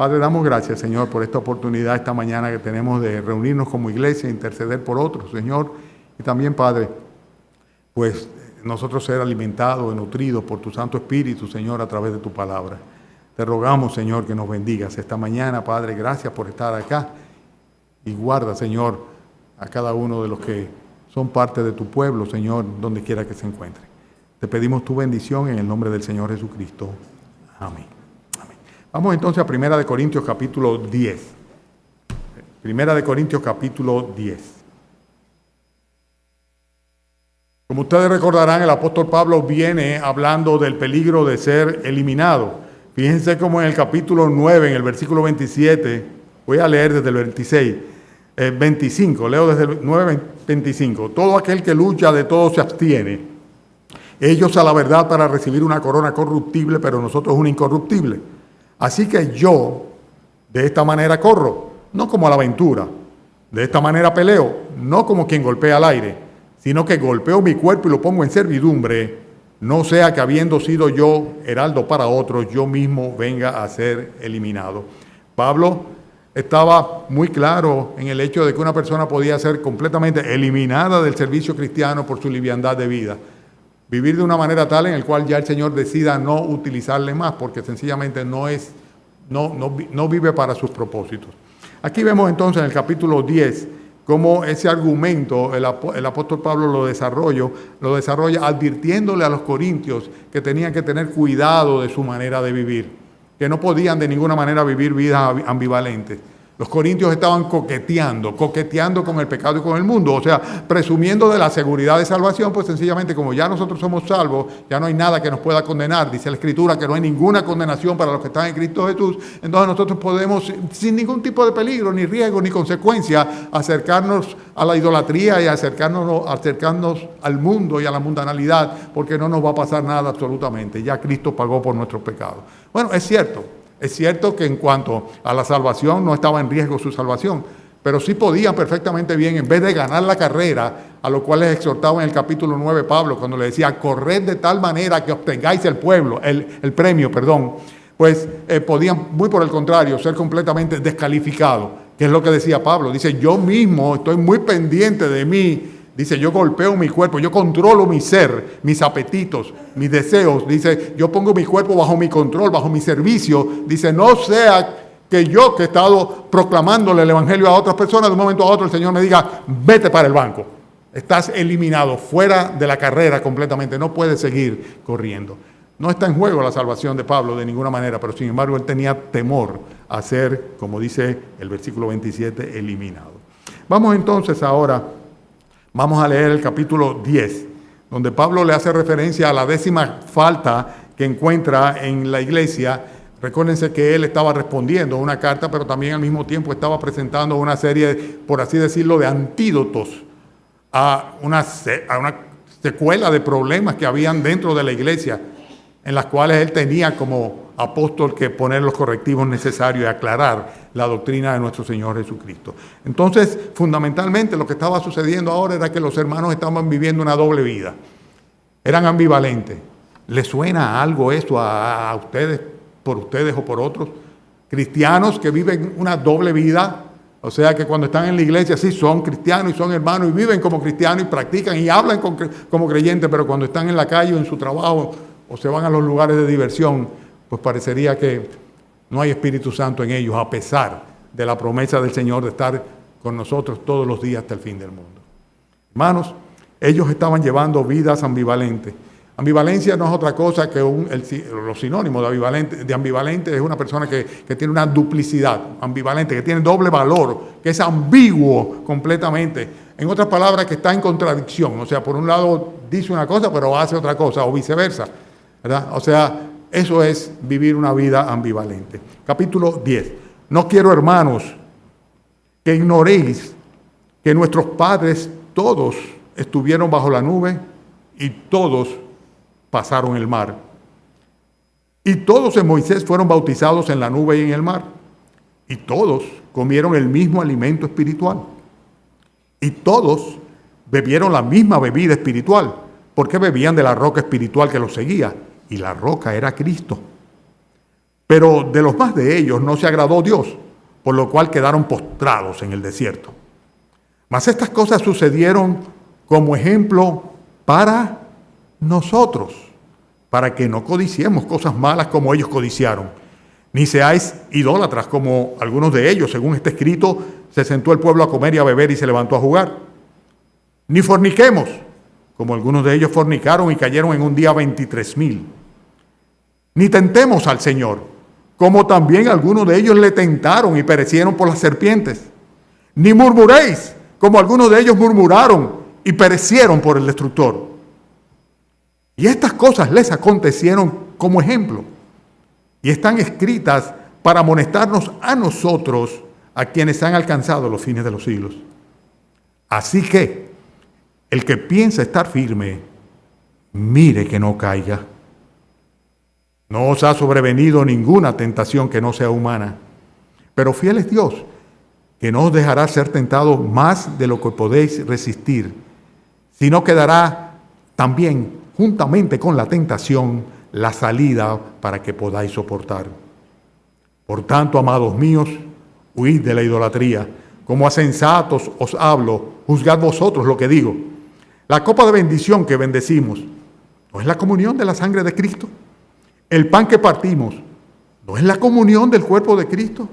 Padre, damos gracias, Señor, por esta oportunidad esta mañana que tenemos de reunirnos como iglesia, interceder por otros, Señor. Y también, Padre, pues nosotros ser alimentados y nutridos por tu Santo Espíritu, Señor, a través de tu palabra. Te rogamos, Señor, que nos bendigas esta mañana, Padre. Gracias por estar acá. Y guarda, Señor, a cada uno de los que son parte de tu pueblo, Señor, donde quiera que se encuentre. Te pedimos tu bendición en el nombre del Señor Jesucristo. Amén. Amén. Vamos entonces a 1 Corintios capítulo 10. 1 Corintios capítulo 10. Como ustedes recordarán, el apóstol Pablo viene hablando del peligro de ser eliminado. Fíjense cómo en el capítulo 9, en el versículo 27, voy a leer desde el 25, leo desde el 9, 25. Todo aquel que lucha de todo se abstiene. Ellos a la verdad para recibir una corona corruptible, pero nosotros una incorruptible. Así que yo de esta manera corro, no como a la aventura. De esta manera peleo, no como quien golpea al aire, sino que golpeo mi cuerpo y lo pongo en servidumbre, no sea que habiendo sido yo heraldo para otros, yo mismo venga a ser eliminado. Pablo estaba muy claro en el hecho de que una persona podía ser completamente eliminada del servicio cristiano por su liviandad de vida. Vivir de una manera tal en la cual ya el Señor decida no utilizarle más, porque sencillamente no vive para sus propósitos. Aquí vemos entonces en el capítulo 10 cómo ese argumento el apóstol Pablo lo desarrolla advirtiéndole a los corintios que tenían que tener cuidado de su manera de vivir, que no podían de ninguna manera vivir vidas ambivalentes. Los corintios estaban coqueteando con el pecado y con el mundo, o sea, presumiendo de la seguridad de salvación, pues sencillamente como ya nosotros somos salvos, ya no hay nada que nos pueda condenar, dice la Escritura que no hay ninguna condenación para los que están en Cristo Jesús, entonces nosotros podemos, sin ningún tipo de peligro, ni riesgo, ni consecuencia, acercarnos a la idolatría y acercarnos al mundo y a la mundanalidad, porque no nos va a pasar nada absolutamente, ya Cristo pagó por nuestros pecados. Bueno, es cierto que en cuanto a la salvación no estaba en riesgo su salvación, pero sí podían perfectamente bien, en vez de ganar la carrera, a lo cual les exhortaba en el capítulo 9 Pablo, cuando le decía, corred de tal manera que obtengáis el premio, pues podían, muy por el contrario, ser completamente descalificados, que es lo que decía Pablo. Dice, yo mismo estoy muy pendiente de mí. Dice, yo golpeo mi cuerpo, yo controlo mi ser, mis apetitos, mis deseos. Dice, yo pongo mi cuerpo bajo mi control, bajo mi servicio. Dice, no sea que yo que he estado proclamándole el evangelio a otras personas, de un momento a otro el Señor me diga, vete para el banco. Estás eliminado, fuera de la carrera completamente, no puedes seguir corriendo. No está en juego la salvación de Pablo de ninguna manera, pero sin embargo él tenía temor a ser, como dice el versículo 27, eliminado. Vamos entonces ahora... Vamos a leer el capítulo 10, donde Pablo le hace referencia a la 10ª falta que encuentra en la iglesia. Recuérdense que él estaba respondiendo a una carta, pero también al mismo tiempo estaba presentando una serie, por así decirlo, de antídotos a una secuela de problemas que habían dentro de la iglesia, en las cuales él tenía como apóstol que poner los correctivos necesarios y aclarar la doctrina de nuestro Señor Jesucristo. Entonces, fundamentalmente lo que estaba sucediendo ahora era que los hermanos estaban viviendo una doble vida. Eran ambivalentes. ¿Les suena algo esto a ustedes, por ustedes o por otros? Cristianos que viven una doble vida, o sea que cuando están en la iglesia sí son cristianos y son hermanos y viven como cristianos y practican y hablan como creyentes, pero cuando están en la calle o en su trabajo o se van a los lugares de diversión, pues parecería que no hay Espíritu Santo en ellos, a pesar de la promesa del Señor de estar con nosotros todos los días hasta el fin del mundo. Hermanos, ellos estaban llevando vidas ambivalentes. Ambivalencia no es otra cosa que los sinónimos de ambivalente es una persona que tiene una duplicidad, ambivalente, que tiene doble valor, que es ambiguo completamente. En otras palabras, que está en contradicción. O sea, por un lado dice una cosa, pero hace otra cosa, o viceversa, ¿verdad? O sea, eso es vivir una vida ambivalente. Capítulo 10. No quiero, hermanos, que ignoréis que nuestros padres todos estuvieron bajo la nube y todos pasaron el mar. Y todos en Moisés fueron bautizados en la nube y en el mar. Y todos comieron el mismo alimento espiritual. Y todos bebieron la misma bebida espiritual, porque bebían de la roca espiritual que los seguía. Y la roca era Cristo. Pero de los más de ellos no se agradó Dios, por lo cual quedaron postrados en el desierto. Mas estas cosas sucedieron como ejemplo para nosotros, para que no codiciemos cosas malas como ellos codiciaron, ni seáis idólatras como algunos de ellos. Según está escrito, se sentó el pueblo a comer y a beber y se levantó a jugar. Ni forniquemos, como algunos de ellos fornicaron y cayeron en un día 23,000. Ni tentemos al Señor, como también algunos de ellos le tentaron y perecieron por las serpientes. Ni murmuréis, como algunos de ellos murmuraron y perecieron por el destructor. Y estas cosas les acontecieron como ejemplo, y están escritas para amonestarnos a nosotros, a quienes han alcanzado los fines de los siglos. Así que, el que piensa estar firme, mire que no caiga. No os ha sobrevenido ninguna tentación que no sea humana, pero fiel es Dios, que no os dejará ser tentados más de lo que podéis resistir, sino que dará también, juntamente con la tentación, la salida para que podáis soportar. Por tanto, amados míos, huid de la idolatría. Como a sensatos os hablo, juzgad vosotros lo que digo. La copa de bendición que bendecimos, ¿no es la comunión de la sangre de Cristo? El pan que partimos, ¿no es la comunión del cuerpo de Cristo?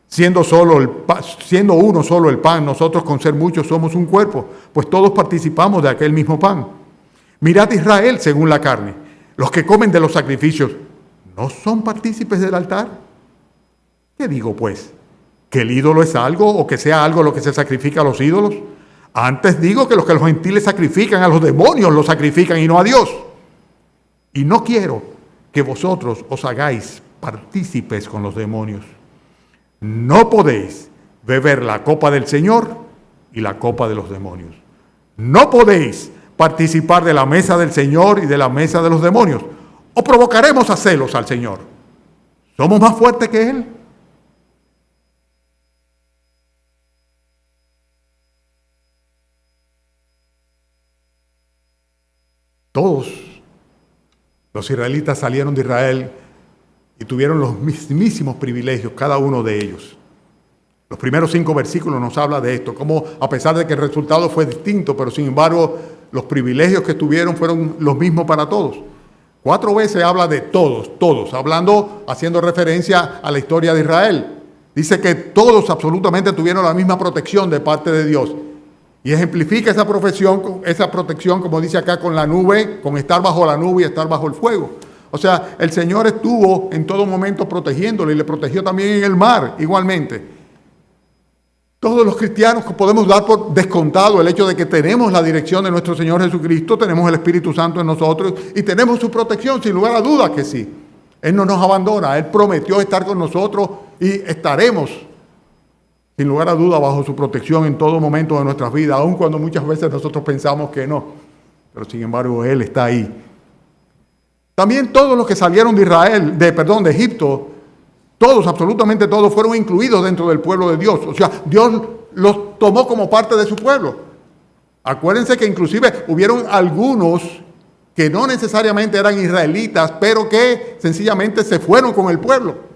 Siendo uno solo el pan, nosotros con ser muchos somos un cuerpo, pues todos participamos de aquel mismo pan. Mirad Israel según la carne. Los que comen de los sacrificios, ¿no son partícipes del altar? ¿Qué digo pues? ¿Que el ídolo es algo o que sea algo lo que se sacrifica a los ídolos? Antes digo que los gentiles sacrifican a los demonios, los sacrifican y no a Dios. Y no quiero que vosotros os hagáis partícipes con los demonios. No podéis beber la copa del Señor y la copa de los demonios. No podéis participar de la mesa del Señor y de la mesa de los demonios, o provocaremos a celos al Señor. ¿Somos más fuertes que Él? Todos los israelitas salieron de Israel y tuvieron los mismísimos privilegios, cada uno de ellos. Los primeros 5 versículos nos habla de esto, como a pesar de que el resultado fue distinto, pero sin embargo los privilegios que tuvieron fueron los mismos para todos. 4 veces habla de todos, haciendo referencia a la historia de Israel. Dice que todos absolutamente tuvieron la misma protección de parte de Dios. Y ejemplifica esa protección, como dice acá, con la nube, con estar bajo la nube y estar bajo el fuego. O sea, el Señor estuvo en todo momento protegiéndole y le protegió también en el mar, igualmente. Todos los cristianos podemos dar por descontado el hecho de que tenemos la dirección de nuestro Señor Jesucristo, tenemos el Espíritu Santo en nosotros y tenemos su protección, sin lugar a dudas que sí. Él no nos abandona, Él prometió estar con nosotros y estaremos, sin lugar a dudas, bajo su protección en todo momento de nuestras vidas, aun cuando muchas veces nosotros pensamos que no. Pero sin embargo, Él está ahí. También todos los que salieron de Egipto, todos, absolutamente todos, fueron incluidos dentro del pueblo de Dios. O sea, Dios los tomó como parte de su pueblo. Acuérdense que inclusive hubieron algunos que no necesariamente eran israelitas, pero que sencillamente se fueron con el pueblo.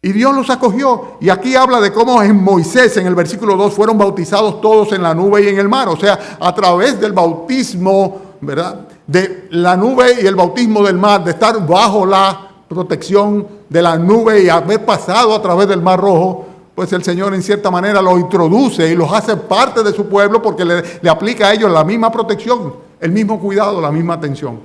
Y Dios los acogió. Y aquí habla de cómo en Moisés, en el versículo 2, fueron bautizados todos en la nube y en el mar. O sea, a través del bautismo, ¿verdad?, de la nube y el bautismo del mar, de estar bajo la protección de la nube y haber pasado a través del Mar Rojo, pues el Señor en cierta manera los introduce y los hace parte de su pueblo porque le aplica a ellos la misma protección, el mismo cuidado, la misma atención.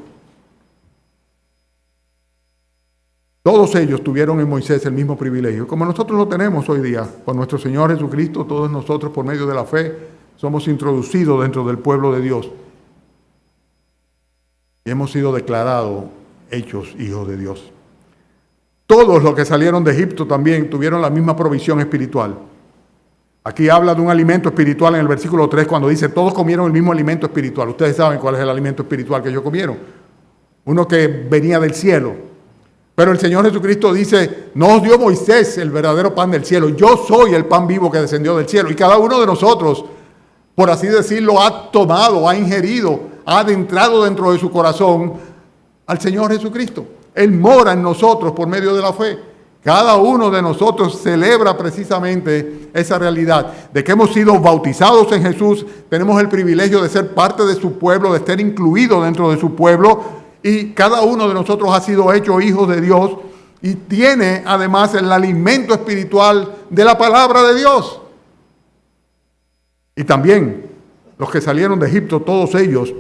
Todos ellos tuvieron en Moisés el mismo privilegio, como nosotros lo tenemos hoy día. Con nuestro Señor Jesucristo, todos nosotros por medio de la fe somos introducidos dentro del pueblo de Dios. Y hemos sido declarados hechos hijos de Dios. Todos los que salieron de Egipto también tuvieron la misma provisión espiritual. Aquí habla de un alimento espiritual en el versículo 3 cuando dice, todos comieron el mismo alimento espiritual. Ustedes saben cuál es el alimento espiritual que ellos comieron. Uno que venía del cielo. Pero el Señor Jesucristo dice, no os dio Moisés el verdadero pan del cielo. Yo soy el pan vivo que descendió del cielo. Y cada uno de nosotros, por así decirlo, ha tomado, ha ingerido, ha adentrado dentro de su corazón al Señor Jesucristo. Él mora en nosotros por medio de la fe. Cada uno de nosotros celebra precisamente esa realidad de que hemos sido bautizados en Jesús, tenemos el privilegio de ser parte de su pueblo, de estar incluidos dentro de su pueblo, y cada uno de nosotros ha sido hecho hijos de Dios y tiene además el alimento espiritual de la palabra de Dios. Y también los que salieron de Egipto, todos ellos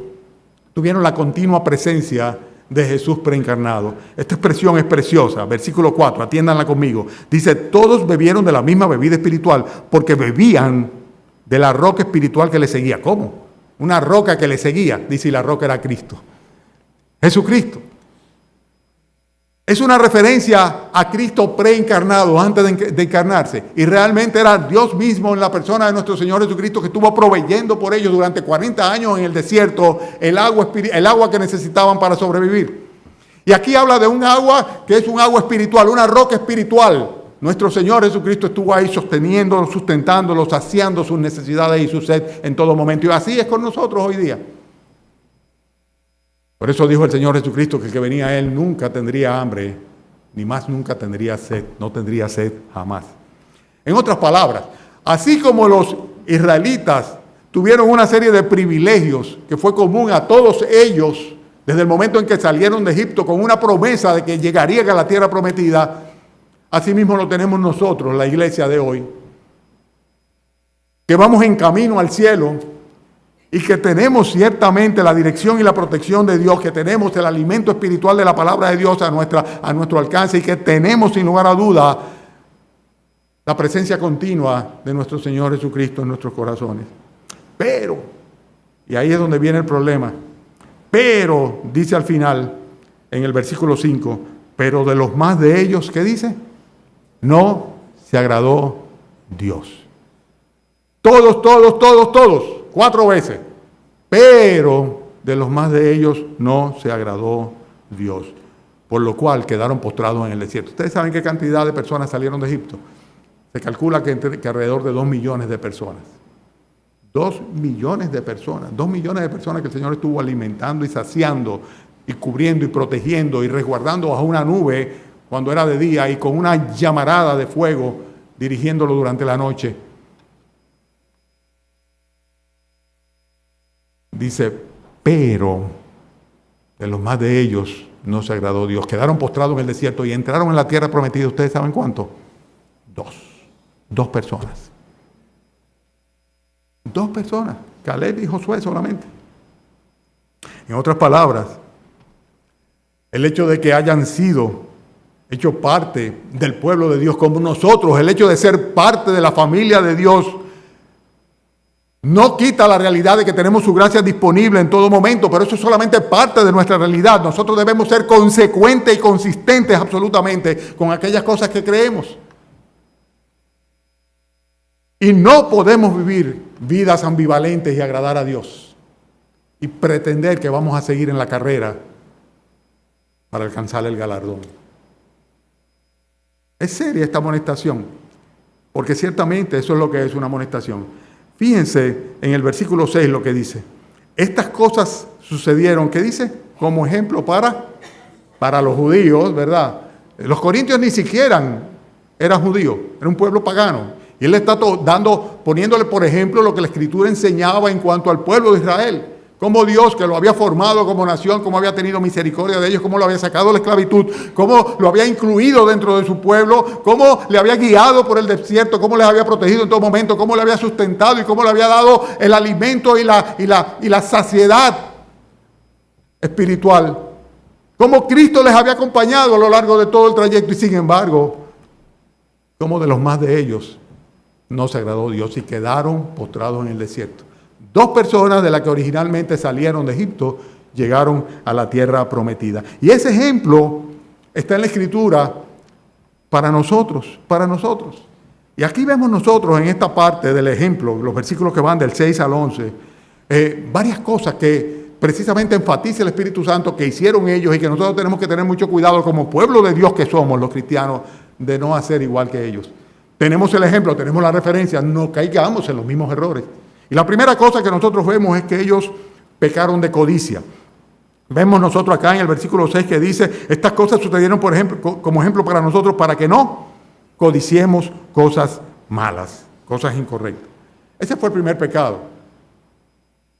tuvieron la continua presencia de Jesús preencarnado. Esta expresión es preciosa. Versículo 4, atiéndanla conmigo. Dice, todos bebieron de la misma bebida espiritual porque bebían de la roca espiritual que les seguía. ¿Cómo? Una roca que les seguía. Dice, y la roca era Cristo. Jesucristo. Es una referencia a Cristo preencarnado antes de encarnarse. Y realmente era Dios mismo en la persona de nuestro Señor Jesucristo que estuvo proveyendo por ellos durante 40 años en el desierto el agua que necesitaban para sobrevivir. Y aquí habla de un agua que es un agua espiritual, una roca espiritual. Nuestro Señor Jesucristo estuvo ahí sosteniéndolo, sustentándolo, saciando sus necesidades y su sed en todo momento. Y así es con nosotros hoy día. Por eso dijo el Señor Jesucristo que el que venía a Él nunca tendría hambre, ni más nunca tendría sed, no tendría sed jamás. En otras palabras, así como los israelitas tuvieron una serie de privilegios que fue común a todos ellos desde el momento en que salieron de Egipto con una promesa de que llegarían a la tierra prometida, así mismo lo tenemos nosotros, la iglesia de hoy, que vamos en camino al cielo, y que tenemos ciertamente la dirección y la protección de Dios, que tenemos el alimento espiritual de la palabra de Dios a nuestro alcance y que tenemos sin lugar a duda la presencia continua de nuestro Señor Jesucristo en nuestros corazones. Pero, y ahí es donde viene el problema, pero dice al final en el versículo 5, pero de los más de ellos, ¿qué dice? No se agradó Dios. Todos, 4 veces. Pero de los más de ellos no se agradó Dios, por lo cual quedaron postrados en el desierto. ¿Ustedes saben qué cantidad de personas salieron de Egipto? Se calcula que alrededor de 2 millones de personas. 2 millones de personas. 2 millones de personas que el Señor estuvo alimentando y saciando y cubriendo y protegiendo y resguardando bajo una nube cuando era de día y con una llamarada de fuego dirigiéndolo durante la noche. Dice, pero de los más de ellos no se agradó Dios. Quedaron postrados en el desierto y entraron en la tierra prometida. ¿Ustedes saben cuánto? 2 personas. 2 personas. Caleb y Josué solamente. En otras palabras, el hecho de que hayan sido hechos parte del pueblo de Dios como nosotros, el hecho de ser parte de la familia de Dios, no quita la realidad de que tenemos su gracia disponible en todo momento, pero eso es solamente parte de nuestra realidad. Nosotros debemos ser consecuentes y consistentes absolutamente con aquellas cosas que creemos. Y no podemos vivir vidas ambivalentes y agradar a Dios y pretender que vamos a seguir en la carrera para alcanzar el galardón. Es seria esta amonestación, porque ciertamente eso es lo que es una amonestación. Fíjense en el versículo 6 lo que dice. Estas cosas sucedieron, ¿qué dice? Como ejemplo para los judíos, ¿verdad? Los corintios ni siquiera eran judíos, era un pueblo pagano. Y él le está poniéndole por ejemplo lo que la Escritura enseñaba en cuanto al pueblo de Israel. Cómo Dios, que lo había formado como nación, cómo había tenido misericordia de ellos, cómo lo había sacado de la esclavitud, cómo lo había incluido dentro de su pueblo, cómo le había guiado por el desierto, cómo les había protegido en todo momento, cómo le había sustentado y cómo le había dado el alimento y la saciedad espiritual. Cómo Cristo les había acompañado a lo largo de todo el trayecto y sin embargo, cómo de los más de ellos no se agradó Dios y quedaron postrados en el desierto. 2 personas de las que originalmente salieron de Egipto llegaron a la tierra prometida. Y ese ejemplo está en la Escritura para nosotros. Y aquí vemos nosotros en esta parte del ejemplo, los versículos que van del 6 al 11, varias cosas que precisamente enfatiza el Espíritu Santo que hicieron ellos y que nosotros tenemos que tener mucho cuidado como pueblo de Dios que somos los cristianos de no hacer igual que ellos. Tenemos el ejemplo, tenemos la referencia, no caigamos en los mismos errores. Y la primera cosa que nosotros vemos es que ellos pecaron de codicia. Vemos nosotros acá en el versículo 6 que dice, estas cosas sucedieron por ejemplo, como ejemplo para nosotros, para que no codiciemos cosas malas, cosas incorrectas. Ese fue el primer pecado.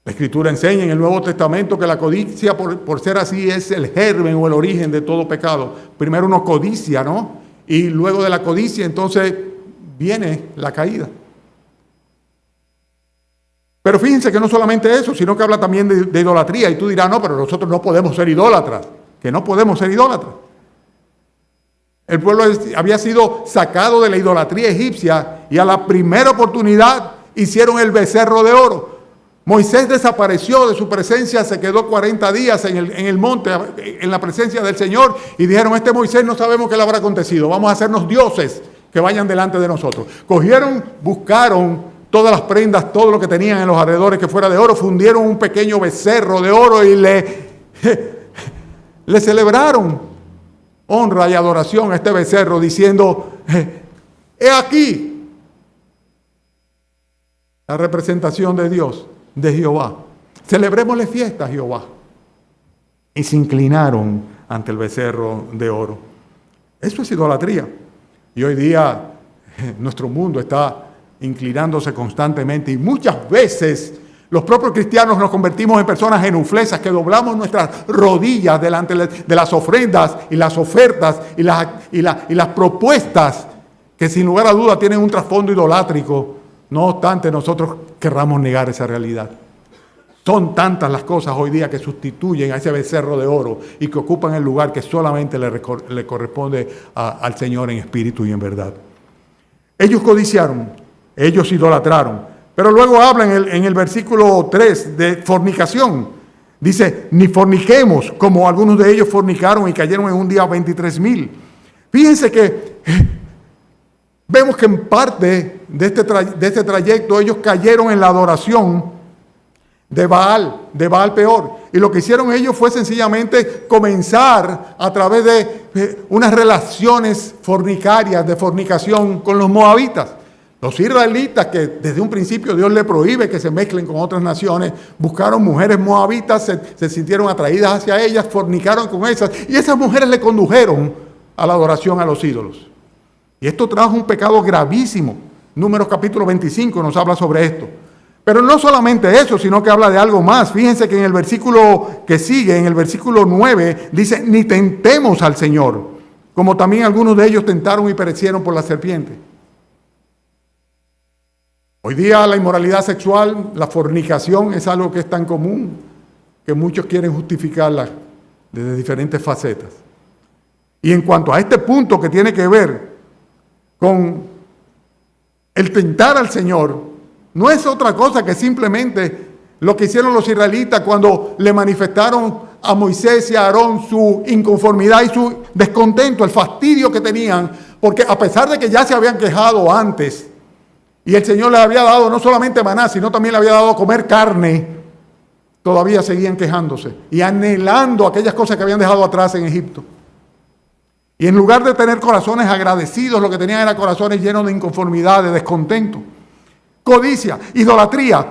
La Escritura enseña en el Nuevo Testamento que la codicia, por ser así, es el germen o el origen de todo pecado. Primero uno codicia, ¿no? Y luego de la codicia, entonces, viene la caída. Pero fíjense que no solamente eso, sino que habla también de idolatría. Y tú dirás, no, pero nosotros no podemos ser idólatras. Que no podemos ser idólatras. El pueblo había sido sacado de la idolatría egipcia y a la primera oportunidad hicieron el becerro de oro. Moisés desapareció de su presencia, se quedó 40 días en el monte, en la presencia del Señor, y dijeron, este Moisés no sabemos qué le habrá acontecido, vamos a hacernos dioses que vayan delante de nosotros. Cogieron, buscaron todas las prendas, todo lo que tenían en los alrededores que fuera de oro, fundieron un pequeño becerro de oro y le celebraron honra y adoración a este becerro, diciendo, he aquí la representación de Dios, de Jehová. Celebrémosle fiesta a Jehová. Y se inclinaron ante el becerro de oro. Eso es idolatría. Y hoy día nuestro mundo está inclinándose constantemente y muchas veces los propios cristianos nos convertimos en personas genuflesas que doblamos nuestras rodillas delante de las ofrendas y las ofertas y las propuestas que sin lugar a duda tienen un trasfondo idolátrico. No obstante, nosotros querramos negar esa realidad. Son tantas las cosas hoy día que sustituyen a ese becerro de oro y que ocupan el lugar que solamente le corresponde al Señor en espíritu y en verdad. Ellos codiciaron, ellos idolatraron. Pero luego habla en el versículo 3 de fornicación. Dice, ni forniquemos, como algunos de ellos fornicaron y cayeron en un día 23,000. Fíjense que vemos que en parte de este trayecto ellos cayeron en la adoración de Baal peor. Y lo que hicieron ellos fue sencillamente comenzar a través de unas relaciones fornicarias, de fornicación con los moabitas. Los israelitas, que desde un principio Dios le prohíbe que se mezclen con otras naciones, buscaron mujeres moabitas, se sintieron atraídas hacia ellas, fornicaron con esas, y esas mujeres le condujeron a la adoración a los ídolos. Y esto trajo un pecado gravísimo. Números capítulo 25 nos habla sobre esto. Pero no solamente eso, sino que habla de algo más. Fíjense que en el versículo que sigue, en el versículo 9, dice, ni tentemos al Señor, como también algunos de ellos tentaron y perecieron por la serpiente. Hoy día la inmoralidad sexual, la fornicación es algo que es tan común que muchos quieren justificarla desde diferentes facetas. Y en cuanto a este punto que tiene que ver con el tentar al Señor, no es otra cosa que simplemente lo que hicieron los israelitas cuando le manifestaron a Moisés y a Aarón su inconformidad y su descontento, el fastidio que tenían, porque a pesar de que ya se habían quejado antes, y el Señor les había dado no solamente maná, sino también le había dado a comer carne, todavía seguían quejándose y anhelando aquellas cosas que habían dejado atrás en Egipto. Y en lugar de tener corazones agradecidos, lo que tenían eran corazones llenos de inconformidad, de descontento. Codicia, idolatría,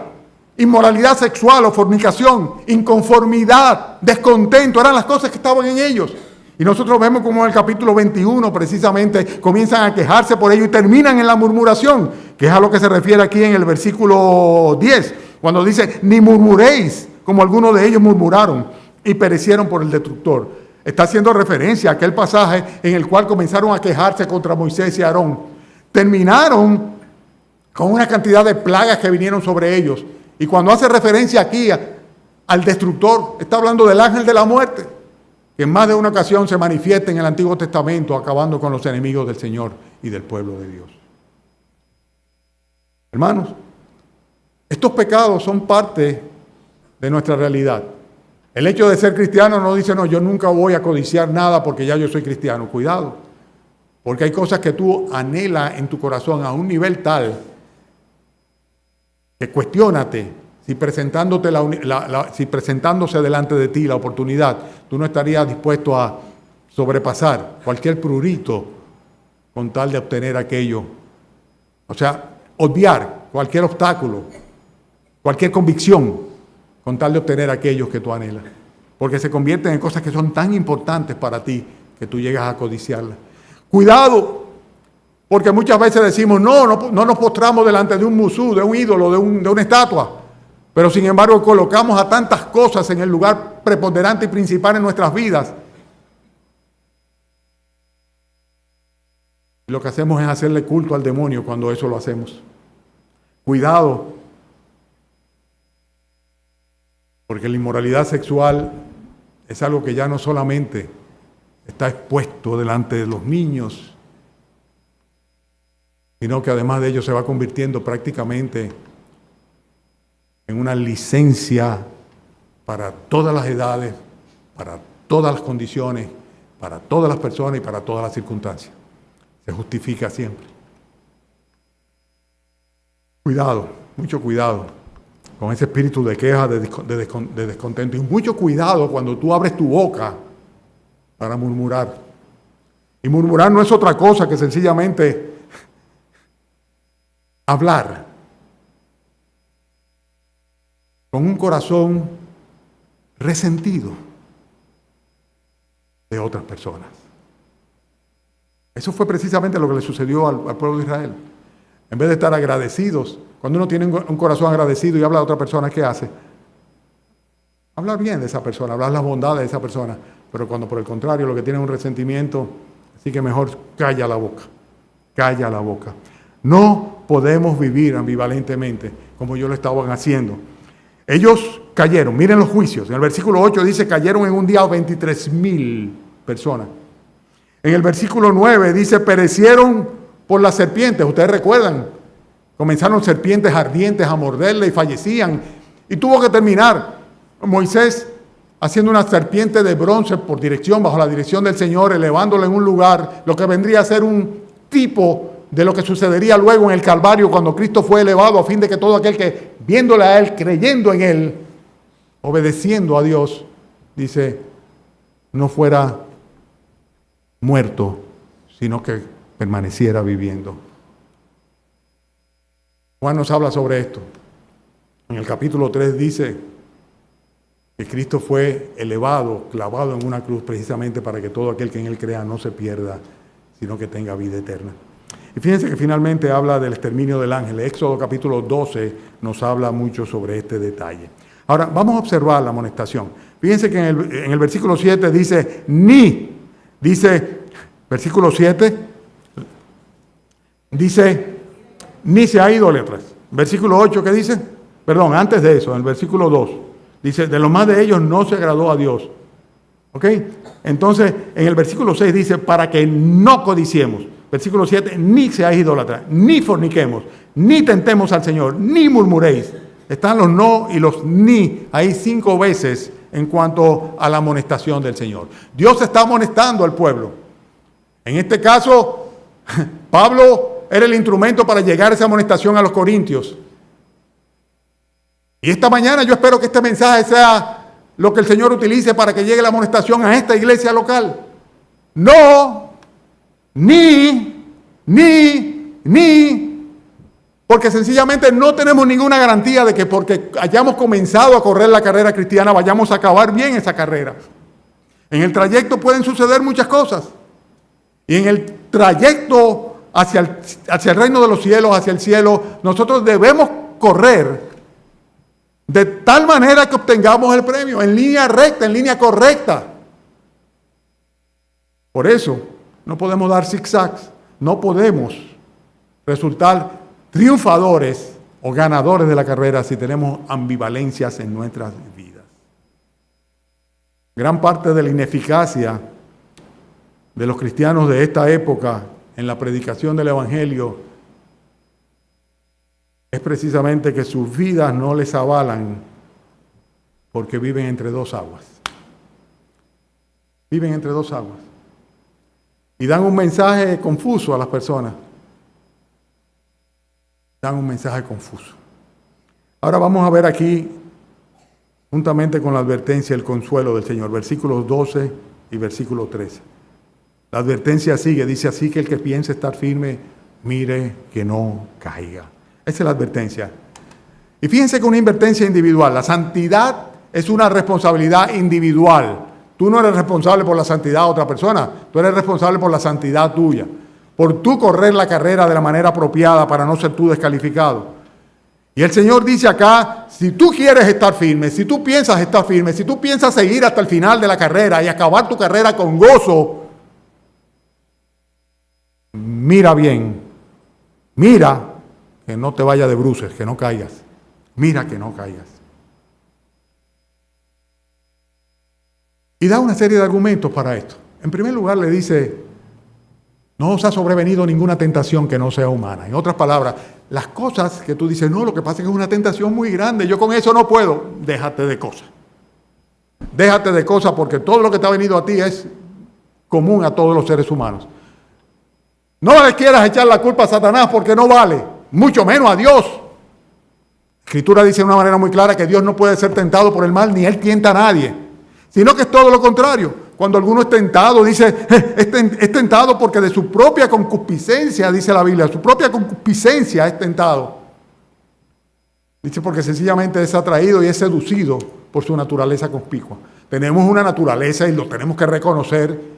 inmoralidad sexual o fornicación, inconformidad, descontento, eran las cosas que estaban en ellos. Y nosotros vemos como en el capítulo 21 precisamente comienzan a quejarse por ello y terminan en la murmuración, que es a lo que se refiere aquí en el versículo 10, cuando dice, ni murmuréis, como algunos de ellos murmuraron y perecieron por el destructor. Está haciendo referencia a aquel pasaje en el cual comenzaron a quejarse contra Moisés y Aarón. Terminaron con una cantidad de plagas que vinieron sobre ellos. Y cuando hace referencia aquí al destructor, está hablando del ángel de la muerte, que en más de una ocasión se manifiesta en el Antiguo Testamento, acabando con los enemigos del Señor y del pueblo de Dios. Hermanos, estos pecados son parte de nuestra realidad. El hecho de ser cristiano no dice, no, yo nunca voy a codiciar nada porque ya yo soy cristiano. Cuidado, porque hay cosas que tú anhelas en tu corazón a un nivel tal que cuestiónate. Si presentándose delante de ti la oportunidad, tú no estarías dispuesto a sobrepasar cualquier prurito con tal de obtener aquello. O sea, obviar cualquier obstáculo, cualquier convicción con tal de obtener aquellos que tú anhelas. porque se convierten en cosas que son tan importantes para ti que tú llegas a codiciarlas. Cuidado, porque muchas veces decimos, no nos postramos delante de un musú, de un ídolo, de una estatua, pero sin embargo colocamos a tantas cosas en el lugar preponderante y principal en nuestras vidas. Y lo que hacemos es hacerle culto al demonio cuando eso lo hacemos. Cuidado, porque la inmoralidad sexual es algo que ya no solamente está expuesto delante de los niños, sino que además de ello se va convirtiendo prácticamente en una licencia para todas las edades, para todas las condiciones, para todas las personas y para todas las circunstancias. Se justifica siempre. Cuidado, mucho cuidado con ese espíritu de queja, de descontento. Y mucho cuidado cuando tú abres tu boca para murmurar. Y murmurar no es otra cosa que sencillamente hablar con un corazón resentido de otras personas. Eso fue precisamente lo que le sucedió al pueblo de Israel. En vez de estar agradecidos, cuando uno tiene un corazón agradecido y habla de otra persona, ¿qué hace? Hablar bien de esa persona, hablar las bondades de esa persona. Pero cuando por el contrario lo que tiene es un resentimiento, así que mejor calla la boca. Calla la boca. No podemos vivir ambivalentemente como ellos lo estaban haciendo. Ellos cayeron, miren los juicios. En el versículo 8 dice, cayeron en un día 23,000 personas. En el versículo 9 dice, perecieron por las serpientes. Ustedes recuerdan, comenzaron serpientes ardientes a morderle y fallecían. Y tuvo que terminar Moisés haciendo una serpiente de bronce por dirección, bajo la dirección del Señor, elevándola en un lugar, lo que vendría a ser un tipo de lo que sucedería luego en el Calvario cuando Cristo fue elevado, a fin de que todo aquel que, viéndole a Él, creyendo en Él, obedeciendo a Dios, dice, no fuera muerto, sino que permaneciera viviendo. Juan nos habla sobre esto. En el capítulo 3 dice que Cristo fue elevado, clavado en una cruz, precisamente para que todo aquel que en Él crea no se pierda, sino que tenga vida eterna. Y fíjense que finalmente habla del exterminio del ángel. Éxodo capítulo 12 nos habla mucho sobre este detalle. Ahora, vamos a observar la amonestación. Fíjense que en el versículo 7 dice, versículo 7, dice, ni sea idólatras. Versículo 8, ¿qué dice? Perdón, antes de eso, en el versículo 2, dice, de lo más de ellos no se agradó a Dios. ¿Ok? Entonces, en el versículo 6 dice, para que no codiciemos. Versículo 7, ni seáis idólatras, ni forniquemos, ni tentemos al Señor, ni murmuréis. Están los no y los ni ahí 5 veces en cuanto a la amonestación del Señor. Dios está amonestando al pueblo. En este caso, Pablo era el instrumento para llegar esa amonestación a los corintios. Y esta mañana yo espero que este mensaje sea lo que el Señor utilice para que llegue la amonestación a esta iglesia local. No, ni, porque sencillamente no tenemos ninguna garantía de que porque hayamos comenzado a correr la carrera cristiana vayamos a acabar bien esa carrera. En el trayecto pueden suceder muchas cosas. Y en el trayecto hacia el reino de los cielos, hacia el cielo, nosotros debemos correr de tal manera que obtengamos el premio, en línea recta, en línea correcta. Por eso, no podemos dar zigzags, no podemos resultar triunfadores o ganadores de la carrera si tenemos ambivalencias en nuestras vidas. Gran parte de la ineficacia de los cristianos de esta época en la predicación del Evangelio es precisamente que sus vidas no les avalan porque viven entre dos aguas. Viven entre dos aguas. Y dan un mensaje confuso a las personas. Dan un mensaje confuso. Ahora vamos a ver aquí, juntamente con la advertencia, el consuelo del Señor. Versículos 12 y versículo 13. La advertencia sigue, dice así que el que piense estar firme, mire que no caiga. Esa es la advertencia. Y fíjense que una advertencia individual. La santidad es una responsabilidad individual. Tú no eres responsable por la santidad de otra persona, tú eres responsable por la santidad tuya, por tú correr la carrera de la manera apropiada para no ser tú descalificado. Y el Señor dice acá, si tú quieres estar firme, si tú piensas estar firme, si tú piensas seguir hasta el final de la carrera y acabar tu carrera con gozo, mira bien, mira que no te vaya de bruces, que no caigas, mira que no caigas. Y da una serie de argumentos para esto. En primer lugar le dice, no os ha sobrevenido ninguna tentación que no sea humana. En otras palabras, las cosas que tú dices, no, lo que pasa es que es una tentación muy grande, yo con eso no puedo. Déjate de cosas. Déjate de cosas porque todo lo que te ha venido a ti es común a todos los seres humanos. No le quieras echar la culpa a Satanás porque no vale, mucho menos a Dios. La Escritura dice de una manera muy clara que Dios no puede ser tentado por el mal, ni Él tienta a nadie, sino que es todo lo contrario. Cuando alguno es tentado, dice, es tentado porque de su propia concupiscencia, dice la Biblia, su propia concupiscencia es tentado. Dice porque sencillamente es atraído y es seducido por su naturaleza conspicua. Tenemos una naturaleza y lo tenemos que reconocer.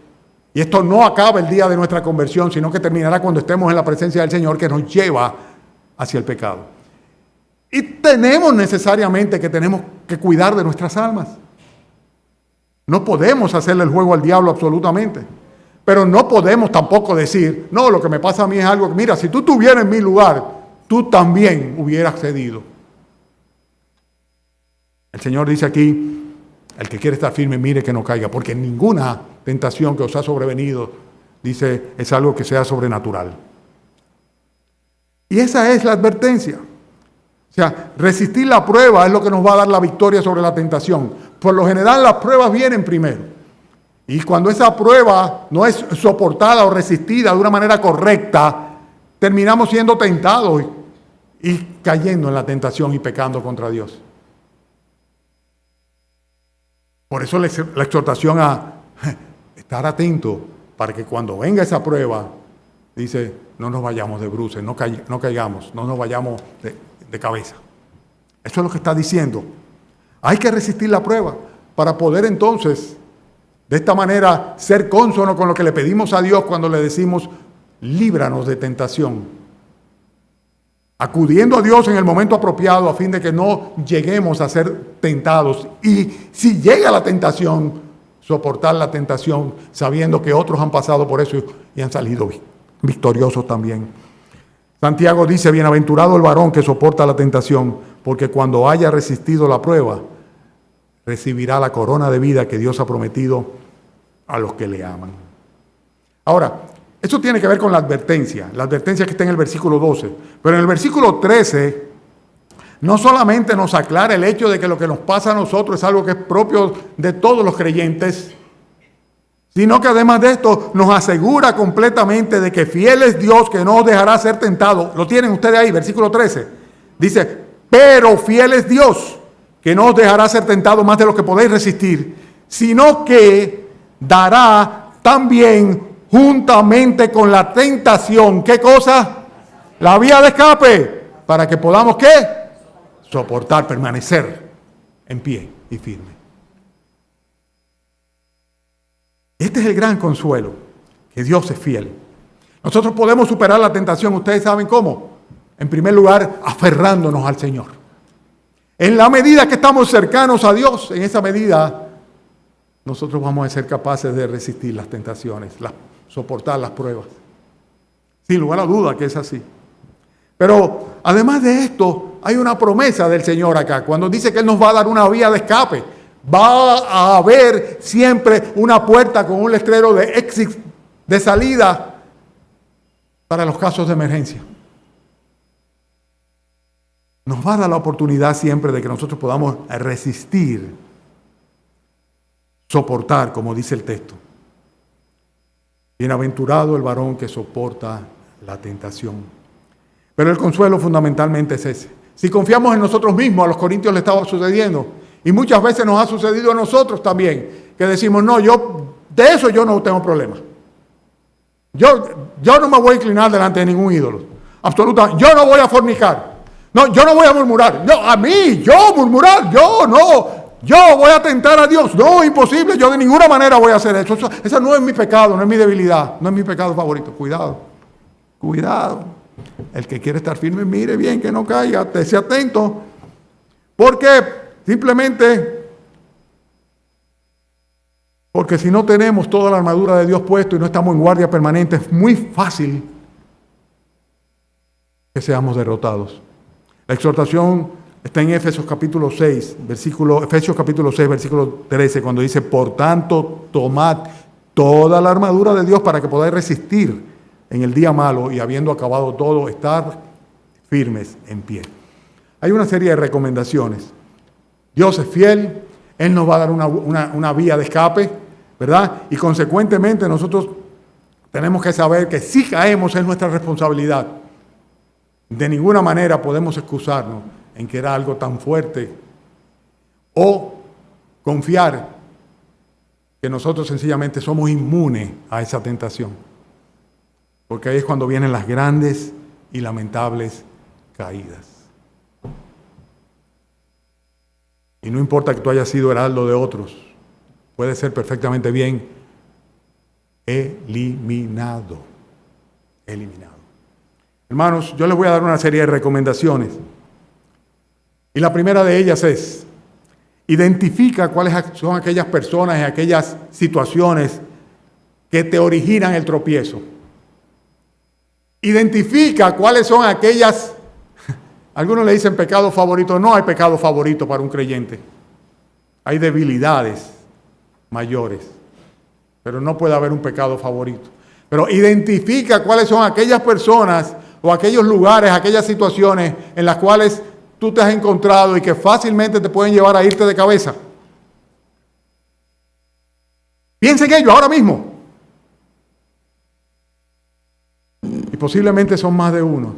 Y esto no acaba el día de nuestra conversión, sino que terminará cuando estemos en la presencia del Señor que nos lleva hacia el pecado. Y tenemos necesariamente que cuidar de nuestras almas. No podemos hacerle el juego al diablo absolutamente. Pero no podemos tampoco decir, no, lo que me pasa a mí es algo que, mira, si tú estuvieras en mi lugar, tú también hubieras cedido. El Señor dice aquí, el que quiere estar firme, mire que no caiga, porque ninguna tentación que os ha sobrevenido, dice, es algo que sea sobrenatural. Y esa es la advertencia. O sea, resistir la prueba es lo que nos va a dar la victoria sobre la tentación. Por lo general las pruebas vienen primero. Y cuando esa prueba no es soportada o resistida de una manera correcta, terminamos siendo tentados y cayendo en la tentación y pecando contra Dios. Por eso la exhortación a estar atento para que cuando venga esa prueba, dice, no nos vayamos de bruces, no caigamos, no nos vayamos de cabeza. Eso es lo que está diciendo. Hay que resistir la prueba para poder entonces, de esta manera, ser cónsono con lo que le pedimos a Dios cuando le decimos, líbranos de tentación. Acudiendo a Dios en el momento apropiado a fin de que no lleguemos a ser tentados. Y si llega la tentación, soportar la tentación sabiendo que otros han pasado por eso y han salido victoriosos también. Santiago dice, bienaventurado el varón que soporta la tentación, porque cuando haya resistido la prueba, recibirá la corona de vida que Dios ha prometido a los que le aman. Ahora, eso tiene que ver con la advertencia que está en el versículo 12. Pero en el versículo 13, no solamente nos aclara el hecho de que lo que nos pasa a nosotros es algo que es propio de todos los creyentes, sino que además de esto nos asegura completamente de que fiel es Dios que no os dejará ser tentado. Lo tienen ustedes ahí, versículo 13. Dice, pero fiel es Dios que no os dejará ser tentado más de lo que podéis resistir, sino que dará también juntamente con la tentación, ¿qué cosa? La vía de escape, para que podamos, ¿qué? Soportar, permanecer en pie y firme. Este es el gran consuelo, que Dios es fiel. Nosotros podemos superar la tentación, ¿ustedes saben cómo? En primer lugar, aferrándonos al Señor. En la medida que estamos cercanos a Dios, en esa medida, nosotros vamos a ser capaces de resistir las tentaciones, soportar las pruebas. Sin lugar a duda que es así. Pero además de esto, hay una promesa del Señor acá, cuando dice que Él nos va a dar una vía de escape. Va a haber siempre una puerta con un letrero de exit, de salida, para los casos de emergencia. Nos va a dar la oportunidad siempre de que nosotros podamos resistir, soportar, como dice el texto. Bienaventurado el varón que soporta la tentación. Pero el consuelo fundamentalmente es ese. Si confiamos en nosotros mismos, a los corintios le estaba sucediendo, y muchas veces nos ha sucedido a nosotros también, que decimos, no, de eso yo no tengo problema. Yo no me voy a inclinar delante de ningún ídolo. Absolutamente. Yo no voy a fornicar. No, yo no voy a murmurar. No, a mí, yo murmurar, yo no. Yo voy a tentar a Dios. No, imposible. Yo de ninguna manera voy a hacer eso. Esa no es mi pecado, no es mi debilidad, no es mi pecado favorito. Cuidado, cuidado. El que quiere estar firme, mire bien que no caiga, esté atento. Porque simplemente, porque si no tenemos toda la armadura de Dios puesto y no estamos en guardia permanente, es muy fácil que seamos derrotados. La exhortación está en Efesios capítulo 6, versículo 13, cuando dice: por tanto, tomad toda la armadura de Dios para que podáis resistir en el día malo y habiendo acabado todo, estar firmes en pie. Hay una serie de recomendaciones. Dios es fiel, Él nos va a dar una vía de escape, ¿verdad? Y consecuentemente nosotros tenemos que saber que si caemos es nuestra responsabilidad. De ninguna manera podemos excusarnos en que era algo tan fuerte o confiar que nosotros sencillamente somos inmunes a esa tentación. Porque ahí es cuando vienen las grandes y lamentables caídas. Y no importa que tú hayas sido heraldo de otros, puede ser perfectamente bien eliminado. Hermanos, yo les voy a dar una serie de recomendaciones. Y la primera de ellas es: identifica cuáles son aquellas personas y aquellas situaciones que te originan el tropiezo. Identifica cuáles son aquellas, algunos le dicen pecado favorito. No hay pecado favorito para un creyente. Hay debilidades mayores, pero no puede haber un pecado favorito. Pero identifica cuáles son aquellas personas o aquellos lugares, aquellas situaciones en las cuales tú te has encontrado y que fácilmente te pueden llevar a irte de cabeza. Piensa en ello ahora mismo. Y posiblemente son más de uno.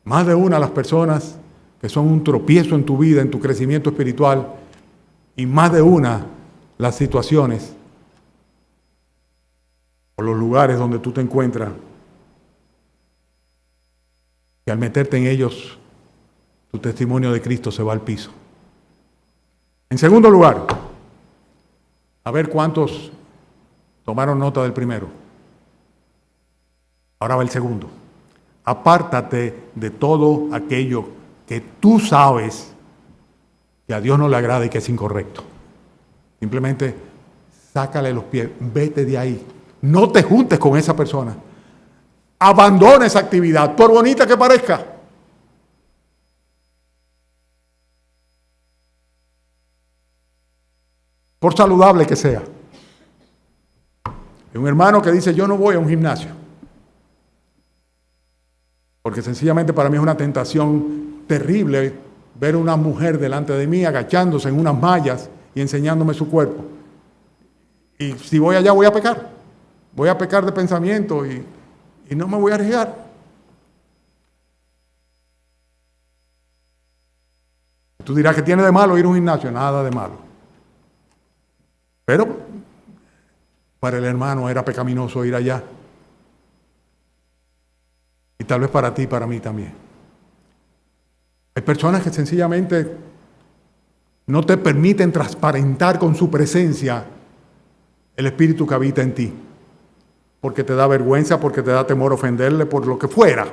Más de una las personas que son un tropiezo en tu vida, en tu crecimiento espiritual. Y más de una las situaciones o los lugares donde tú te encuentras. Y al meterte en ellos, tu testimonio de Cristo se va al piso. En segundo lugar, a ver cuántos tomaron nota del primero. Ahora va el segundo. Apártate de todo aquello que tú sabes que a Dios no le agrada y que es incorrecto. Simplemente sácale los pies, vete de ahí. No te juntes con esa persona. Abandona esa actividad, por bonita que parezca. Por saludable que sea. Hay un hermano que dice: yo no voy a un gimnasio. Porque sencillamente para mí es una tentación terrible ver una mujer delante de mí agachándose en unas mallas y enseñándome su cuerpo. Y si voy allá voy a pecar. Voy a pecar de pensamiento y no me voy a arriesgar. Tú dirás: ¿que tiene de malo ir a un gimnasio? Nada de malo. Pero para el hermano era pecaminoso ir allá. Y tal vez para ti y para mí también. Hay personas que sencillamente no te permiten transparentar con su presencia el espíritu que habita en ti. Porque te da vergüenza, porque te da temor ofenderle, por lo que fuera.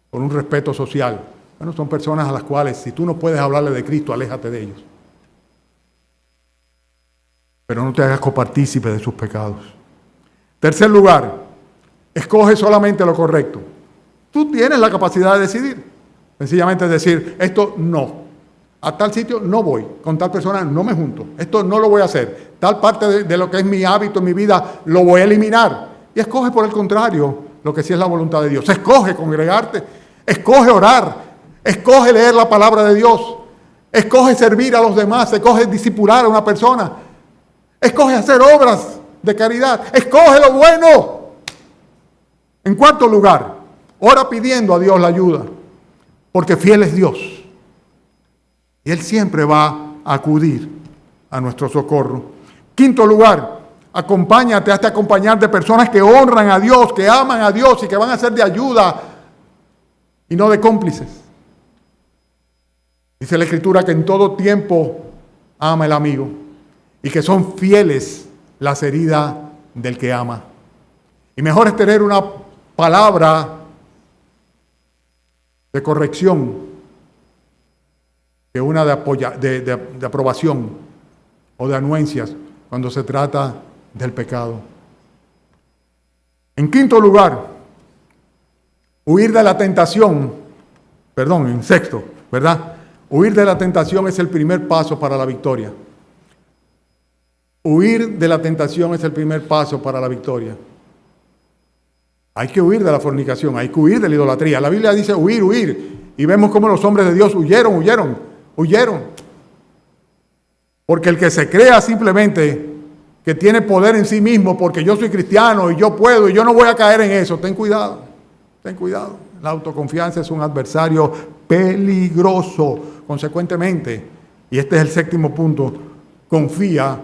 Por un respeto social. Bueno, son personas a las cuales, si tú no puedes hablarle de Cristo, aléjate de ellos. Pero no te hagas copartícipe de sus pecados. Tercer lugar, escoge solamente lo correcto. Tú tienes la capacidad de decidir. Sencillamente decir: esto no. A tal sitio no voy. Con tal persona no me junto. Esto no lo voy a hacer. Tal parte de lo que es mi hábito en mi vida lo voy a eliminar. Y escoge por el contrario lo que sí es la voluntad de Dios. Escoge congregarte. Escoge orar. Escoge leer la palabra de Dios. Escoge servir a los demás. Escoge discipular a una persona. Escoge hacer obras de caridad. Escoge lo bueno. En cuarto lugar, ora pidiendo a Dios la ayuda. Porque fiel es Dios. Y Él siempre va a acudir a nuestro socorro. Quinto lugar, acompáñate, hazte acompañar de personas que honran a Dios, que aman a Dios y que van a ser de ayuda y no de cómplices. Dice la Escritura que en todo tiempo ama el amigo y que son fieles las heridas del que ama. Y mejor es tener una palabra de corrección que una de aprobación o de anuencias cuando se trata del pecado. En quinto lugar, huir de la tentación, en sexto, ¿verdad? Huir de la tentación es el primer paso para la victoria. Huir de la tentación es el primer paso para la victoria. Hay que huir de la fornicación, hay que huir de la idolatría. La Biblia dice huir, huir. Y vemos cómo los hombres de Dios huyeron. Porque el que se crea simplemente que tiene poder en sí mismo, porque yo soy cristiano y yo puedo y yo no voy a caer en eso, ten cuidado. La autoconfianza es un adversario peligroso. Consecuentemente, y este es el séptimo punto, confía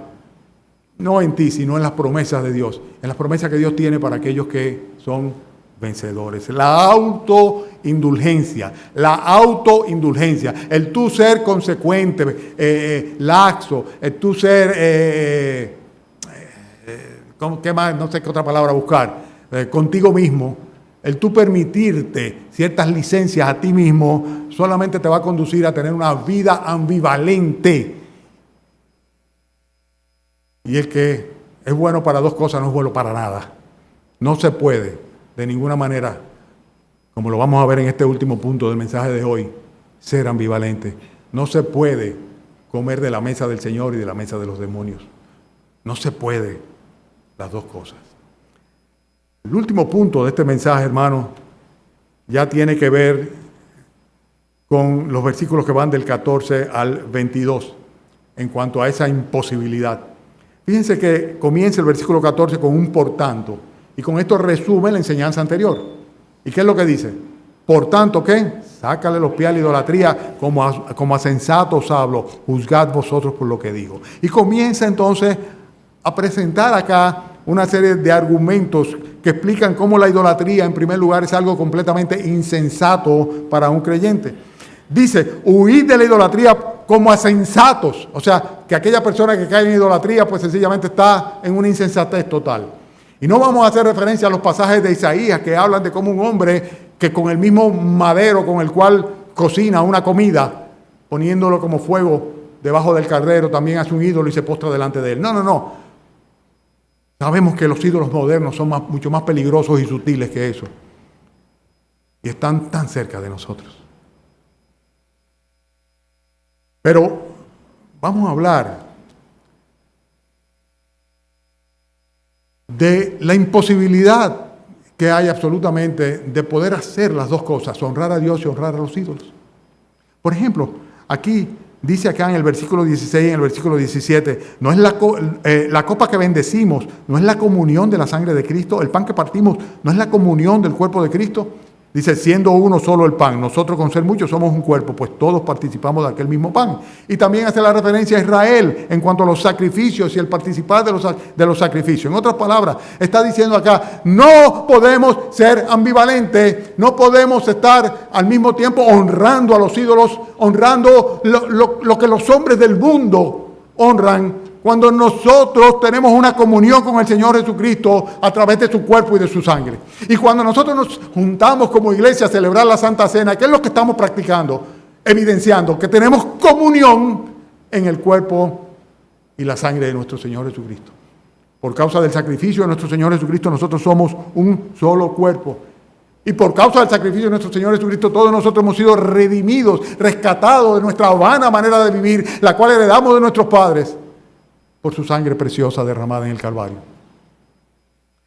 no en ti, sino en las promesas de Dios, en las promesas que Dios tiene para aquellos que son vencedores. La autoindulgencia, el tú ser consecuente, laxo, el tú ser, ¿qué más? No sé qué otra palabra buscar, contigo mismo, el tú permitirte ciertas licencias a ti mismo, solamente te va a conducir a tener una vida ambivalente. Y el que es bueno para dos cosas no es bueno para nada. No se puede, de ninguna manera, como lo vamos a ver en este último punto del mensaje de hoy, ser ambivalente. No se puede comer de la mesa del Señor y de la mesa de los demonios. No se puede las dos cosas. El último punto de este mensaje, hermano, ya tiene que ver con los versículos que van del 14 al 22 en cuanto a esa imposibilidad. Fíjense que comienza el versículo 14 con un por tanto, y con esto resume la enseñanza anterior. ¿Y qué es lo que dice? Por tanto, ¿qué? Sácale los pies a la idolatría, como a sensatos hablo, juzgad vosotros por lo que digo. Y comienza entonces a presentar acá una serie de argumentos que explican cómo la idolatría, en primer lugar, es algo completamente insensato para un creyente. Dice, huid de la idolatría como a sensatos. O sea, que aquella persona que cae en idolatría, pues sencillamente está en una insensatez total. Y no vamos a hacer referencia a los pasajes de Isaías que hablan de cómo un hombre que con el mismo madero con el cual cocina una comida, poniéndolo como fuego debajo del caldero, también hace un ídolo y se postra delante de él. No. Sabemos que los ídolos modernos son mucho más peligrosos y sutiles que eso. Y están tan cerca de nosotros. Pero vamos a hablar de la imposibilidad que hay absolutamente de poder hacer las dos cosas, honrar a Dios y honrar a los ídolos. Por ejemplo, aquí dice acá en el versículo 16 y en el versículo 17, no es la copa que bendecimos, no es la comunión de la sangre de Cristo, el pan que partimos no es la comunión del cuerpo de Cristo. Dice, siendo uno solo el pan, nosotros con ser muchos somos un cuerpo, pues todos participamos de aquel mismo pan. Y también hace la referencia a Israel en cuanto a los sacrificios y el participar de los sacrificios. En otras palabras, está diciendo acá, no podemos ser ambivalentes, no podemos estar al mismo tiempo honrando a los ídolos, honrando lo que los hombres del mundo honran, cuando nosotros tenemos una comunión con el Señor Jesucristo a través de su cuerpo y de su sangre. Y cuando nosotros nos juntamos como iglesia a celebrar la Santa Cena, ¿qué es lo que estamos practicando? Evidenciando que tenemos comunión en el cuerpo y la sangre de nuestro Señor Jesucristo. Por causa del sacrificio de nuestro Señor Jesucristo, nosotros somos un solo cuerpo. Y por causa del sacrificio de nuestro Señor Jesucristo, todos nosotros hemos sido redimidos, rescatados de nuestra vana manera de vivir, la cual heredamos de nuestros padres, por su sangre preciosa derramada en el Calvario.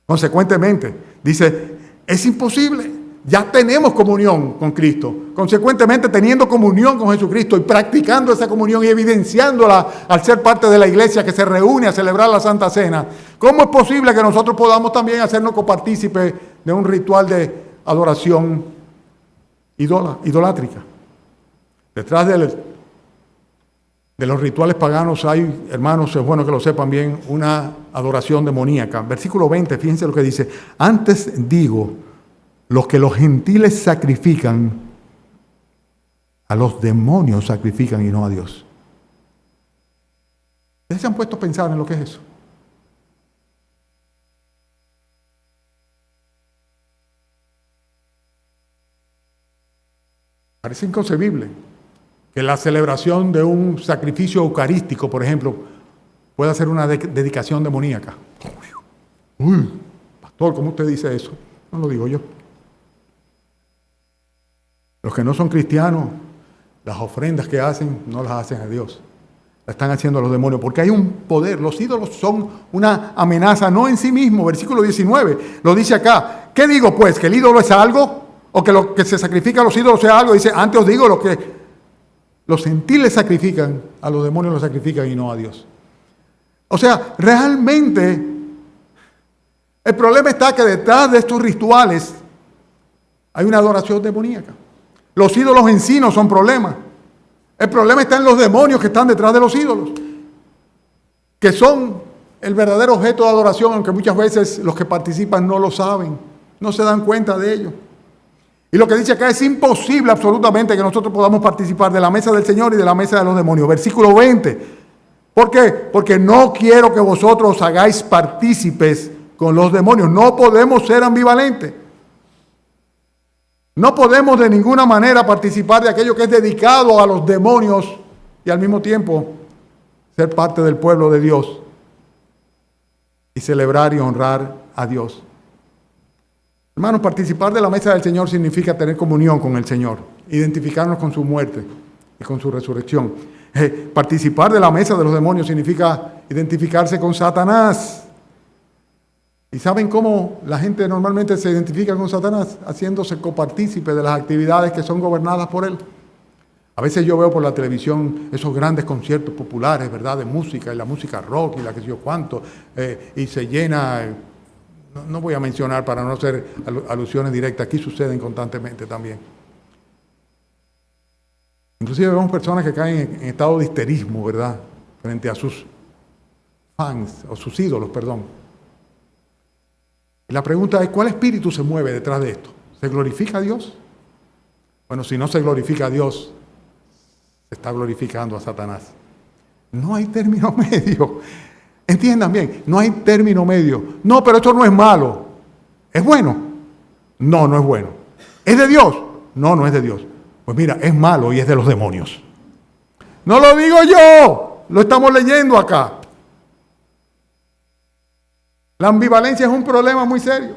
Consecuentemente, dice, es imposible. Ya tenemos comunión con Cristo. Consecuentemente, teniendo comunión con Jesucristo y practicando esa comunión y evidenciándola al ser parte de la iglesia que se reúne a celebrar la Santa Cena, ¿cómo es posible que nosotros podamos también hacernos copartícipes de un ritual de adoración idolátrica? Detrás de los rituales paganos hay, hermanos, es bueno que lo sepan bien, una adoración demoníaca. Versículo 20, fíjense lo que dice. Antes digo, los que los gentiles sacrifican, a los demonios sacrifican y no a Dios. ¿Ustedes se han puesto a pensar en lo que es eso? Parece inconcebible que la celebración de un sacrificio eucarístico, por ejemplo, pueda ser una dedicación demoníaca. Uy, pastor, ¿cómo usted dice eso? No lo digo yo. Los que no son cristianos, las ofrendas que hacen, no las hacen a Dios. La están haciendo a los demonios, porque hay un poder. Los ídolos son una amenaza, no en sí mismo. Versículo 19, lo dice acá. ¿Qué digo pues? ¿Que el ídolo es algo? ¿O que lo que se sacrifica a los ídolos sea algo? Dice, antes os digo, lo que los gentiles sacrifican, a los demonios los sacrifican y no a Dios. O sea, realmente, el problema está que detrás de estos rituales hay una adoración demoníaca. Los ídolos en sí no son problema. El problema está en los demonios que están detrás de los ídolos, que son el verdadero objeto de adoración, aunque muchas veces los que participan no lo saben, no se dan cuenta de ello. Y lo que dice acá es imposible absolutamente que nosotros podamos participar de la mesa del Señor y de la mesa de los demonios. Versículo 20. ¿Por qué? Porque no quiero que vosotros os hagáis partícipes con los demonios. No podemos ser ambivalentes. No podemos de ninguna manera participar de aquello que es dedicado a los demonios y al mismo tiempo ser parte del pueblo de Dios y celebrar y honrar a Dios. Hermanos, participar de la mesa del Señor significa tener comunión con el Señor, identificarnos con su muerte y con su resurrección. Participar de la mesa de los demonios significa identificarse con Satanás. ¿Y saben cómo la gente normalmente se identifica con Satanás? Haciéndose copartícipe de las actividades que son gobernadas por él. A veces yo veo por la televisión esos grandes conciertos populares, ¿verdad? De música, y la música rock, y la que sé yo cuánto, y se llena... No voy a mencionar para no hacer alusiones directas, aquí suceden constantemente también. Inclusive vemos personas que caen en estado de histerismo, ¿verdad? Frente a sus fans, o sus ídolos, perdón. Y la pregunta es, ¿cuál espíritu se mueve detrás de esto? ¿Se glorifica a Dios? Bueno, si no se glorifica a Dios, se está glorificando a Satanás. No hay término medio. Entiendan bien, no hay término medio. No, pero esto no es malo. ¿Es bueno? No, no es bueno. ¿Es de Dios? No, no es de Dios. Pues mira, es malo y es de los demonios. No lo digo yo, lo estamos leyendo acá. La ambivalencia es un problema muy serio.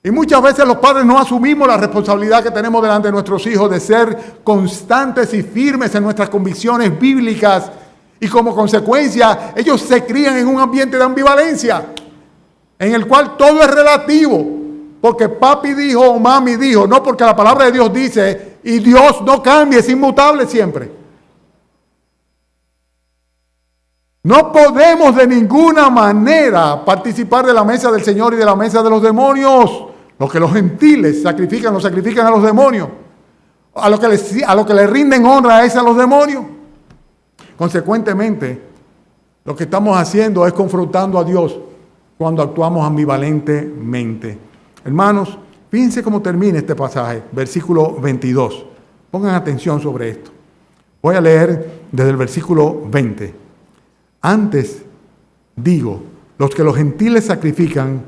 Y muchas veces los padres no asumimos la responsabilidad que tenemos delante de nuestros hijos de ser constantes y firmes en nuestras convicciones bíblicas. Y como consecuencia, ellos se crían en un ambiente de ambivalencia, en el cual todo es relativo, porque papi dijo o mami dijo, no porque la palabra de Dios dice, y Dios no cambia, es inmutable siempre. No podemos de ninguna manera participar de la mesa del Señor y de la mesa de los demonios. Lo que los gentiles sacrifican, lo sacrifican a los demonios. A lo que le rinden honra es a los demonios. Consecuentemente, lo que estamos haciendo es confrontando a Dios cuando actuamos ambivalentemente. Hermanos, fíjense cómo termina este pasaje, versículo 22. Pongan atención sobre esto. Voy a leer desde el versículo 20. Antes digo, los que los gentiles sacrifican,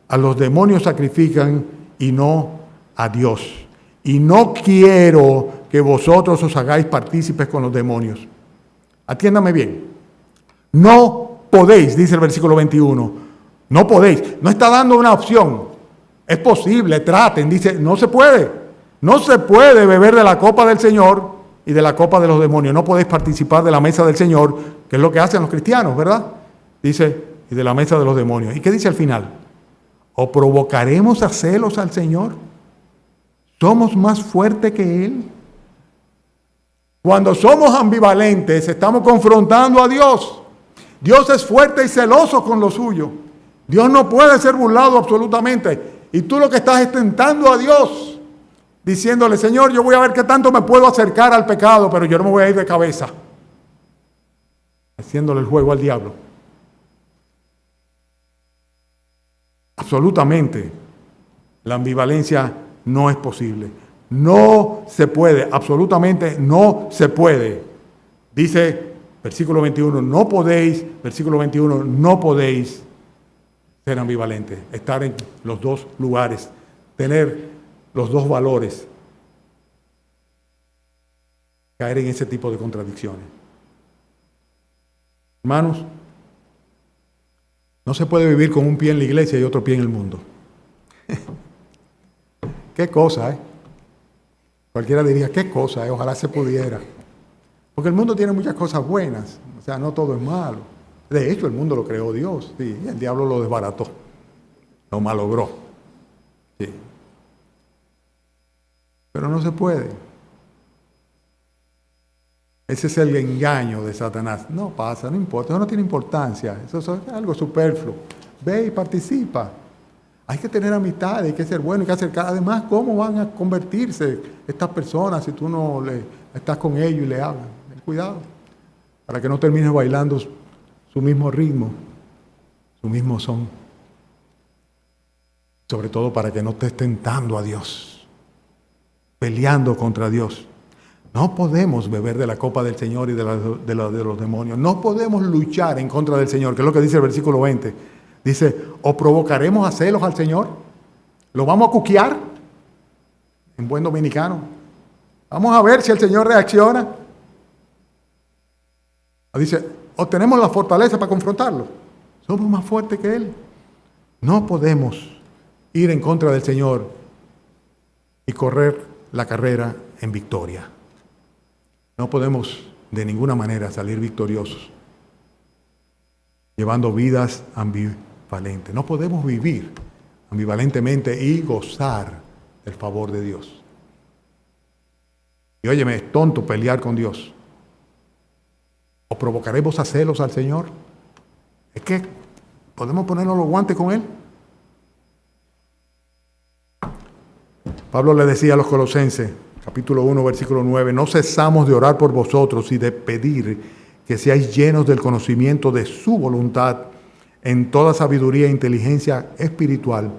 a los demonios sacrifican y no a Dios. Y no quiero que vosotros os hagáis partícipes con los demonios. Atiéndame bien. No podéis, dice el versículo 21. No podéis. No está dando una opción. Es posible, traten. Dice, no se puede. No se puede beber de la copa del Señor y de la copa de los demonios. No podéis participar de la mesa del Señor, que es lo que hacen los cristianos, ¿verdad? Dice, y de la mesa de los demonios. ¿Y qué dice al final? ¿O provocaremos a celos al Señor? ¿Somos más fuertes que Él? Cuando somos ambivalentes, estamos confrontando a Dios. Dios es fuerte y celoso con lo suyo. Dios no puede ser burlado absolutamente. Y tú lo que estás es tentando a Dios, diciéndole, Señor, yo voy a ver qué tanto me puedo acercar al pecado, pero yo no me voy a ir de cabeza. Haciéndole el juego al diablo. Absolutamente, la ambivalencia no es posible. No se puede, absolutamente no se puede. Dice Versículo 21, no podéis, versículo 21, no podéis ser ambivalentes, estar en los dos lugares, tener los dos valores, caer en ese tipo de contradicciones. Hermanos, no se puede vivir con un pie en la iglesia y otro pie en el mundo. Qué cosa, ¿eh? Cualquiera diría, qué cosa, ojalá se pudiera. Porque el mundo tiene muchas cosas buenas, o sea, no todo es malo. De hecho, el mundo lo creó Dios, sí, el diablo lo desbarató, lo malogró. Sí. Pero no se puede. Ese es el engaño de Satanás. No pasa, no importa, eso no tiene importancia, eso es algo superfluo. Ve y participa. Hay que tener amistad, hay que ser bueno, hay que acercar. Además, ¿cómo van a convertirse estas personas si tú no estás con ellos y le hablas? Ten cuidado, para que no termines bailando su mismo ritmo, su mismo son. Sobre todo para que no estés tentando a Dios, peleando contra Dios. No podemos beber de la copa del Señor y de los demonios. No podemos luchar en contra del Señor, que es lo que dice el versículo 20. Dice, ¿o provocaremos a celos al Señor? ¿Lo vamos a cuquear? En buen dominicano. Vamos a ver si el Señor reacciona. Dice, ¿o tenemos la fortaleza para confrontarlo? Somos más fuertes que Él. No podemos ir en contra del Señor y correr la carrera en victoria. No podemos de ninguna manera salir victoriosos llevando vidas ambivalentes. No podemos vivir ambivalentemente y gozar del favor de Dios. Y óyeme, es tonto pelear con Dios. ¿O provocaremos a celos al Señor? Es que podemos ponernos los guantes con Él. Pablo le decía a los colosenses, capítulo 1, versículo 9, no cesamos de orar por vosotros y de pedir que seáis llenos del conocimiento de su voluntad en toda sabiduría e inteligencia espiritual,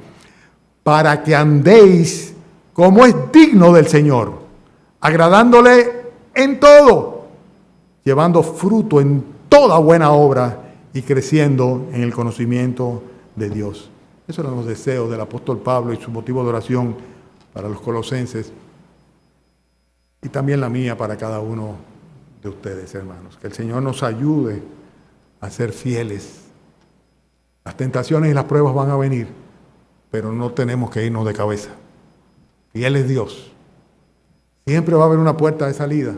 para que andéis como es digno del Señor, agradándole en todo, llevando fruto en toda buena obra y creciendo en el conocimiento de Dios. Esos eran los deseos del apóstol Pablo y su motivo de oración para los colosenses. Y también la mía para cada uno de ustedes, hermanos. Que el Señor nos ayude a ser fieles. Las tentaciones y las pruebas van a venir, pero no tenemos que irnos de cabeza. Fiel es Dios. Siempre va a haber una puerta de salida.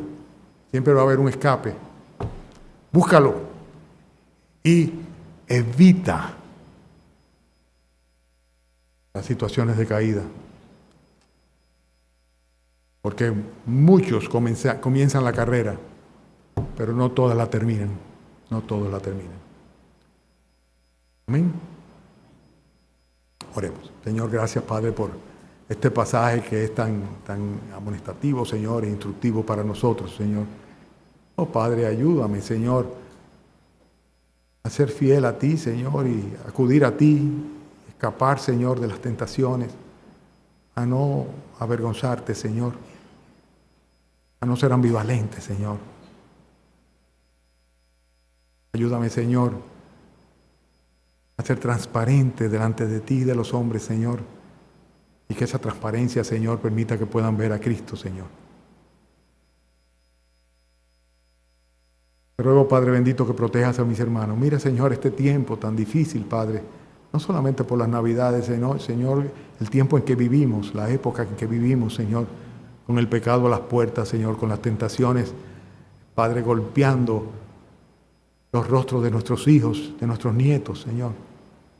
Siempre va a haber un escape. Búscalo. Y evita las situaciones de caída. Porque muchos comienzan la carrera, pero no todas la terminan. No todos la terminan. Amén. Oremos. Señor, gracias, Padre, por este pasaje que es tan amonestativo, Señor, e instructivo para nosotros, Señor. Oh, Padre, ayúdame, Señor, a ser fiel a ti, Señor, y acudir a ti, escapar, Señor, de las tentaciones, a no avergonzarte, Señor, a no ser ambivalente, Señor. Ayúdame, Señor, a ser transparente delante de ti y de los hombres, Señor, y que esa transparencia, Señor, permita que puedan ver a Cristo, Señor. Te ruego, Padre bendito, que protejas a mis hermanos. Mira, Señor, este tiempo tan difícil, Padre, no solamente por las Navidades, Señor, el tiempo en que vivimos, la época en que vivimos, Señor, con el pecado a las puertas, Señor, con las tentaciones, Padre, golpeando los rostros de nuestros hijos, de nuestros nietos, Señor,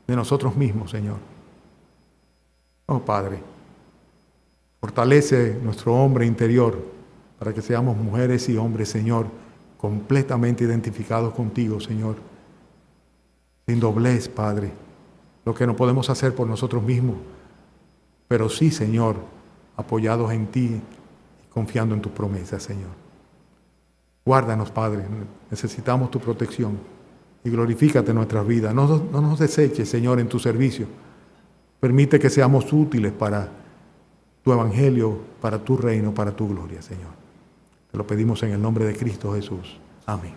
de nosotros mismos, Señor. Oh, Padre, fortalece nuestro hombre interior para que seamos mujeres y hombres, Señor, completamente identificados contigo, Señor, sin doblez, Padre, lo que no podemos hacer por nosotros mismos, pero sí, Señor, apoyados en ti y confiando en tus promesas, Señor. Guárdanos, Padre, necesitamos tu protección y glorifícate en nuestras vidas. No nos deseches, Señor, en tu servicio. Permite que seamos útiles para tu evangelio, para tu reino, para tu gloria, Señor. Te lo pedimos en el nombre de Cristo Jesús. Amén.